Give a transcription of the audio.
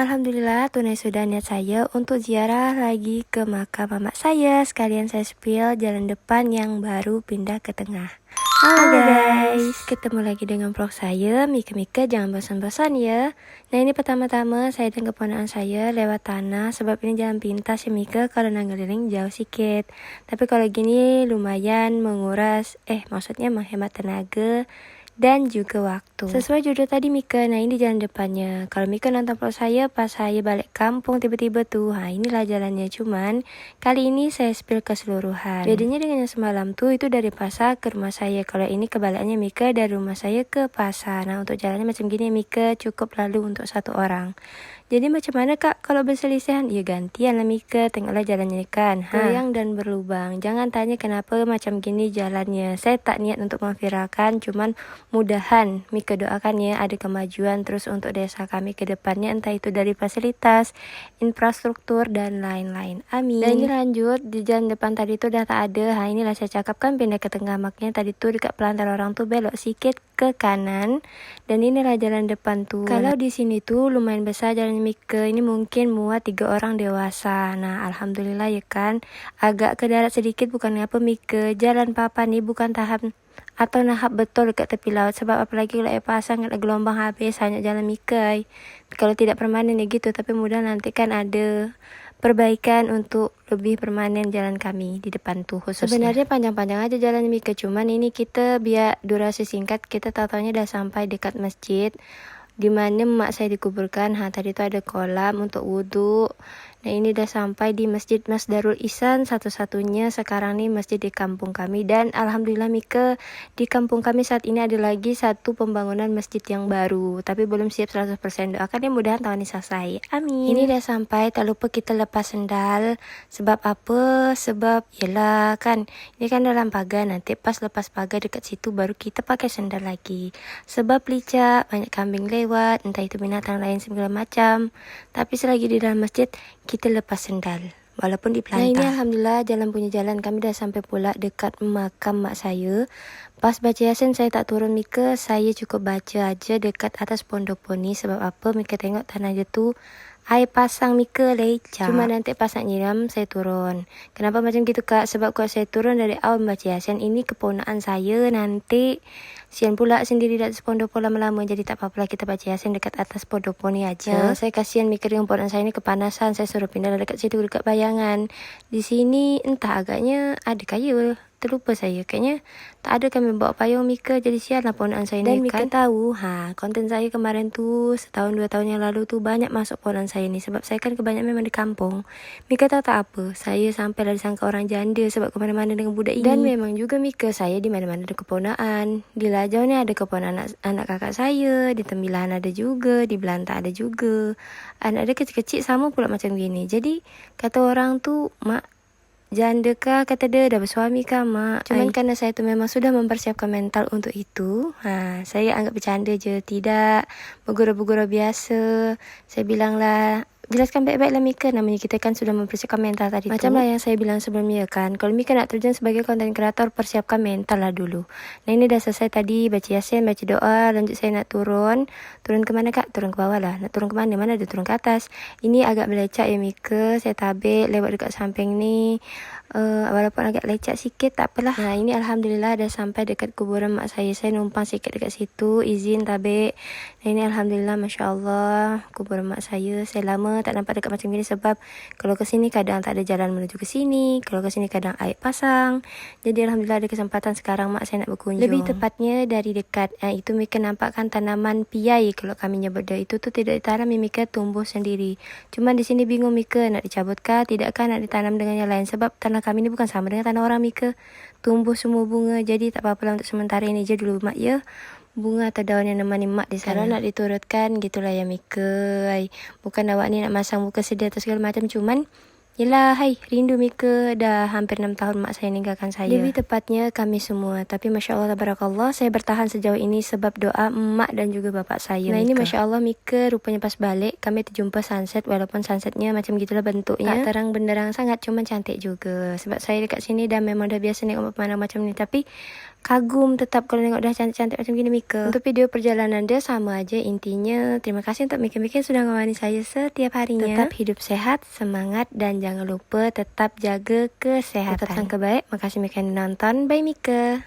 Alhamdulillah tunai sudah niat saya untuk ziarah lagi ke makam mamak saya. Sekalian saya spill jalan depan yang baru pindah ke tengah. Halo guys, ketemu lagi dengan vlog saya, Mika. Jangan bosan-bosan ya. Nah ini pertama-tama saya dan keponakan saya lewat tanah. Sebab ini jalan pintas ya Mika, kalau nanggliling jauh sedikit. Tapi kalau gini lumayan menguras, maksudnya menghemat tenaga dan juga waktu. Sesuai judul tadi Mika, nah ini jalan depannya. Kalau Mika nonton vlog saya pas saya balik kampung tiba-tiba tuh, nah inilah jalannya. Cuman kali ini saya spill keseluruhan. Bedanya dengan yang semalam tuh itu dari pasar ke rumah saya. Kalau ini kebaliknya Mika, dari rumah saya ke pasar. Nah untuk jalannya macam gini Mika, cukup lalu untuk satu orang. Jadi macam mana kak kalau berselisihan? Ya gantian lah Mika, tengoklah jalannya kan. Goyang dan berlubang. Jangan tanya kenapa macam gini jalannya. Saya tak niat untuk memviralkan, cuman mudahan Mika doakan ya ada kemajuan terus untuk desa kami ke depannya, entah itu dari fasilitas, infrastruktur dan lain-lain. Amin. Dan ini lanjut di jalan depan tadi tuh udah tak ada. Nah inilah saya cakap kan pindah ke tengah, maknya tadi tuh dekat pelantar orang tuh belok sedikit ke kanan. Dan inilah jalan depan tuh. Kalau di sini tuh lumayan besar jalan Mika, ini mungkin muat 3 orang dewasa. Nah alhamdulillah ya kan, agak ke darat sedikit bukan apa Mika. Jalan papa nih bukan tahap atau nahap betul dekat tepi laut, sebab apalagi kalau air pasang ada gelombang habis hanya jalan Mika. Kalau tidak permanen ya gitu, tapi mudah nanti kan ada perbaikan untuk lebih permanen jalan kami di depan tuh khususnya. Sebenarnya panjang-panjang aja jalan Mika, cuman ini kita biar durasi singkat, kita tahu-taunya udah sampai dekat masjid di mana emak saya dikuburkan. Tadi itu ada kolam untuk wudhu. Nah ini udah sampai di Masjid Mas Darul Ihsan, satu-satunya sekarang nih masjid di kampung kami. Dan alhamdulillah Mika, di kampung kami saat ini ada lagi satu pembangunan masjid yang baru, tapi belum siap 100%. Doakan ya mudahan tahun ini selesai, amin. Ini udah sampai, tak lupa kita lepas sendal. Sebab apa? Sebab yelah kan ini kan dalam pagar, nanti pas lepas pagar dekat situ baru kita pakai sendal lagi. Sebab licak, banyak kambing lewat, entah itu binatang lain segala macam. Tapi selagi di dalam masjid kita lepas sendal walaupun di pelantar. Nah ini alhamdulillah jalan kami dah sampai pula dekat makam mak saya. Pas baca yasin saya tak turun Mika, saya cukup baca aja dekat atas pondok poni. Sebab apa? Mika tengok tanah dia tu air pasang Mika lecak. Cuma nanti pas nak nyiram saya turun. Kenapa macam gitu kak? Sebab kalau saya turun dari awal baca yasin, ini keponakan saya nanti sian pula sendiri di atas pondok poni lama-lama. Jadi tak apa-apa kita baca yasin dekat atas pondok poni aja. Saya kasihan Mika dengan ponakan saya ini kepanasan. Saya suruh pindah dekat situ, dekat bayangan. Di sini entah agaknya ada kayu, terlupa saya. Kayaknya tak ada kami bawa payung Mika, jadi sial lah ponakan saya ni. Dan Mika tahu, konten saya kemarin tuh setahun 2 tahun yang lalu tuh banyak masuk ponakan saya ni. Sebab saya kan kebanyakan memang di kampung. Mika tahu tak apa, saya sampai lah disangka orang janda sebab kemana-mana dengan budak ini. Dan memang juga Mika, saya di mana-mana ada keponakan. Di Lajau ni ada keponakan anak kakak saya, di Tembilahan ada juga, di Belantak ada juga. Anak dia kecil-kecil sama pula macam gini. Jadi kata orang tu, mak janda kah? Kata dia dah bersuami kah mak? Cuman karena saya tu memang sudah mempersiapkan mental untuk itu, saya anggap bercanda je, tidak bergurau-gurau biasa. Saya bilang lah, jelaskan baik-baik lah Mika, namanya kita kan sudah mempersiapkan mental tadi. Macam lah yang saya bilang sebelumnya kan, kalau Mika nak terjun sebagai konten kreator, persiapkan mental lah dulu. Nah ini dah selesai tadi baca yasin, baca doa, lanjut saya nak turun. Turun ke mana kak? Turun ke bawah lah. Nak turun ke mana? Mana ada turun ke atas. Ini agak melecak ya Mika, saya tabik lewat dekat samping ni. Walaupun agak lecak sikit tak apalah. Nah ini alhamdulillah dah sampai dekat kuburan mak saya. Saya numpang sikit dekat situ, izin tabik. Nah ini alhamdulillah masya Allah kuburan mak saya. Saya lama tak nampak dekat macam ni sebab kalau ke sini kadang tak ada jalan menuju ke sini, kalau ke sini kadang air pasang. Jadi alhamdulillah ada kesempatan sekarang mak saya nak berkunjung. Lebih tepatnya dari dekat itu Mika nampakkan tanaman piai, kalau kami nyebut dia. Itu tu tidak ditanam, Mika tumbuh sendiri. Cuma di sini bingung Mika, nak dicabutkah tidakkah, nak ditanam dengan yang lain. Sebab tanah kami ni bukan sama dengan tanah orang Mika, tumbuh semua bunga. Jadi tak apa-apa untuk sementara ini je dulu mak ya, bunga atau daun yang nemani mak di sana. Kalau nak diturutkan gitulah ya Mika. Bukan awak ni nak masang muka sedih atau segala macam, cuman yelah, rindu Mika. Dah hampir 6 tahun mak saya ninggalkan saya. Lebih tepatnya kami semua. Tapi Masya Allah, tabarakallah, saya bertahan sejauh ini sebab doa emak dan juga bapak saya. Nah Mika, ini Masya Allah Mika, rupanya pas balik kami terjumpa sunset. Walaupun sunsetnya macam gitulah bentuknya, tak terang benderang sangat, cuman cantik juga. Sebab saya dekat sini dah memang dah biasa tengok pemandangan macam ni. Tapi kagum tetap kalau nengok udah cantik-cantik macam gini Mika. Untuk video perjalanan dia sama aja intinya. Terima kasih untuk Mika-Mika yang sudah ngemani saya setiap harinya. Tetap hidup sehat, semangat, dan jangan lupa tetap jaga kesehatan. Tetap sangka baik. Makasih Mika yang nonton. Bye Mika.